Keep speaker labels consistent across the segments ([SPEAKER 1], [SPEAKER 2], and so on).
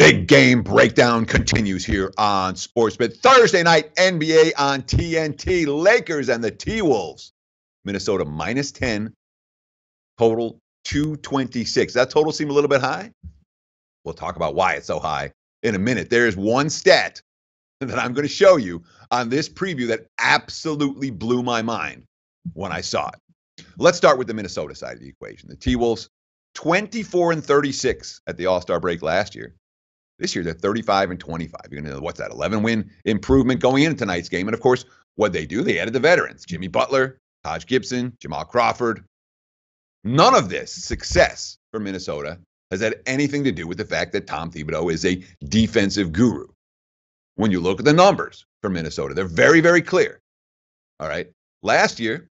[SPEAKER 1] Big game breakdown continues here on Sportsbet. Thursday night NBA on TNT. Lakers and the T-Wolves. Minnesota minus 10. Total 226. That total seem a little bit high? We'll talk about why it's so high in a minute. There's one stat that I'm going to show you on this preview that absolutely blew my mind when I saw it. Let's start with the Minnesota side of the equation. The T-Wolves, 24-36 at the All-Star break last year. This year, they're 35-25. You're going to, what's that, 11-win improvement going into tonight's game. And, of course, what they do, they added the veterans, Jimmy Butler, Taj Gibson, Jamal Crawford. None of this success for Minnesota has had anything to do with the fact that Tom Thibodeau is a defensive guru. When you look at the numbers for Minnesota, they're very, very clear. All right. Last year,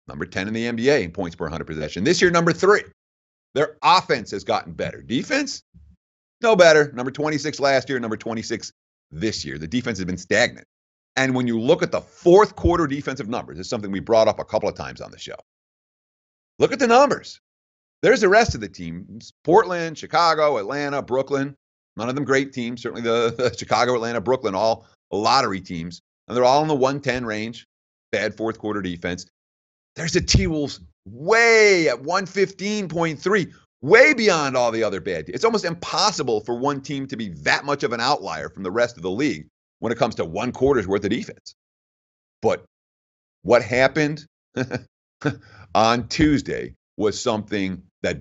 [SPEAKER 1] number 10 in the NBA in points per 100 possession. This year, number 3. Their offense has gotten better. Defense, no better. Number 26 last year, number 26 this year. The defense has been stagnant. And when you look at the fourth quarter defensive numbers, it's something we brought up a couple of times on the show. Look at the numbers. There's the rest of the teams. Portland, Chicago, Atlanta, Brooklyn. None of them great teams. Certainly the Chicago, Atlanta, Brooklyn, all lottery teams. And they're all in the 110 range. Bad fourth quarter defense. There's the T-Wolves way at 115.3. Way beyond all the other bad teams. It's almost impossible for one team to be that much of an outlier from the rest of the league when it comes to one quarter's worth of defense. But what happened on Tuesday was something that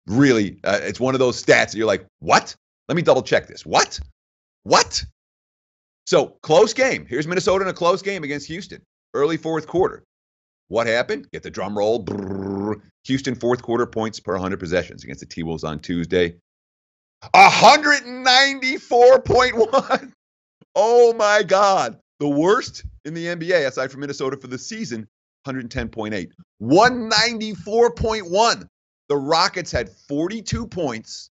[SPEAKER 1] really, it's one of those stats that you're like, what? Let me double check this. What? So, close game. Here's Minnesota in a close game against Houston. Early fourth quarter. What happened? Get the drum roll. Brrr. Houston fourth quarter points per 100 possessions against the T-Wolves on Tuesday. 194.1. Oh, my God. The worst in the NBA, aside from Minnesota for the season, 110.8. 194.1. The Rockets had 42 points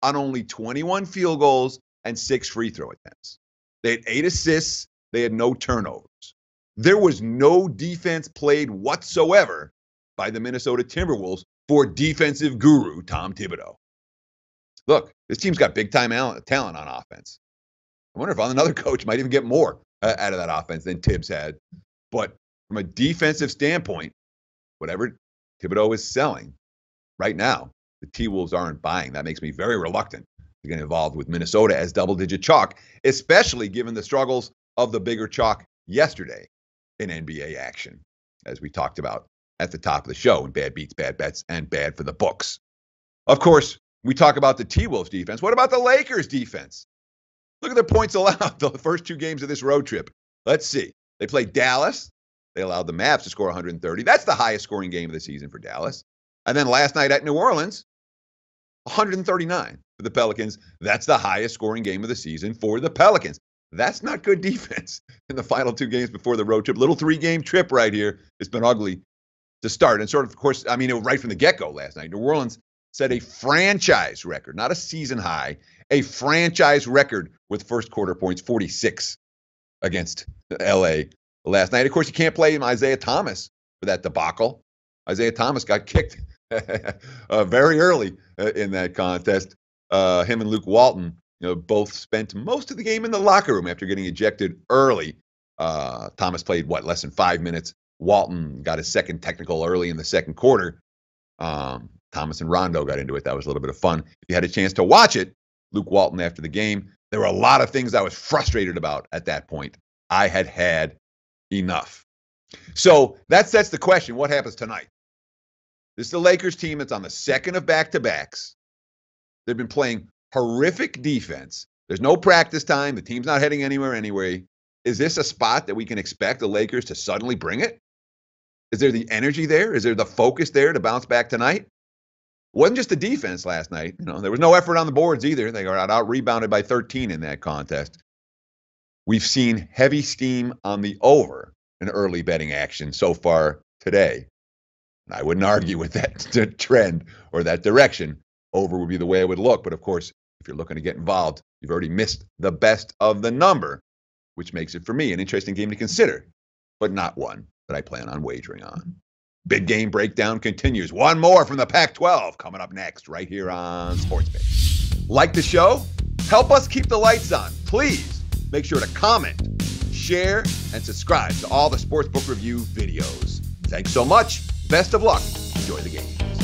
[SPEAKER 1] on only 21 field goals and 6 free throw attempts. They had 8 assists. They had no turnovers. There was no defense played whatsoever by the Minnesota Timberwolves for defensive guru Tom Thibodeau. Look, this team's got big-time talent on offense. I wonder if another coach might even get more out of that offense than Tibbs had. But from a defensive standpoint, whatever Thibodeau is selling right now, the T-Wolves aren't buying. That makes me very reluctant to get involved with Minnesota as double-digit chalk, especially given the struggles of the bigger chalk yesterday in NBA action, as we talked about at the top of the show, and bad beats, bad bets, and bad for the books. Of course, we talk about the T-Wolves defense. What about the Lakers defense? Look at their points allowed the first 2 games of this road trip. Let's see. They played Dallas. They allowed the Mavs to score 130. That's the highest scoring game of the season for Dallas. And then last night at New Orleans, 139 for the Pelicans. That's the highest scoring game of the season for the Pelicans. That's not good defense in the final 2 games before the road trip. Little 3-game trip right here. It's been ugly to start. And sort of course, I mean, it was right from the get-go last night. New Orleans set a franchise record, not a season high, a franchise record with first quarter points, 46 against L.A. last night. Of course, you can't play him Isaiah Thomas for that debacle. Isaiah Thomas got kicked very early in that contest. Him and Luke Walton, both spent most of the game in the locker room after getting ejected early. Thomas played, less than 5 minutes. Walton got his second technical early in the second quarter. Thomas and Rondo got into it. That was a little bit of fun. If you had a chance to watch it, Luke Walton after the game, there were a lot of things I was frustrated about at that point. I had had enough. So that sets the question, what happens tonight? This is the Lakers team that's on the second of back-to-backs. They've been playing horrific defense. There's no practice time. The team's not heading anywhere anyway. Is this a spot that we can expect the Lakers to suddenly bring it? Is there the energy there? Is there the focus there to bounce back tonight? It wasn't just the defense last night. There was no effort on the boards either. They got out-rebounded by 13 in that contest. We've seen heavy steam on the over in early betting action so far today. And I wouldn't argue with that trend or that direction. Over would be the way it would look. But, of course, if you're looking to get involved, you've already missed the best of the number, which makes it, for me, an interesting game to consider, but not one that I plan on wagering on. Big game breakdown continues. One more from the Pac-12 coming up next right here on SportsBet. Like the show? Help us keep the lights on. Please make sure to comment, share, and subscribe to all the Sportsbook Review videos. Thanks so much. Best of luck. Enjoy the games.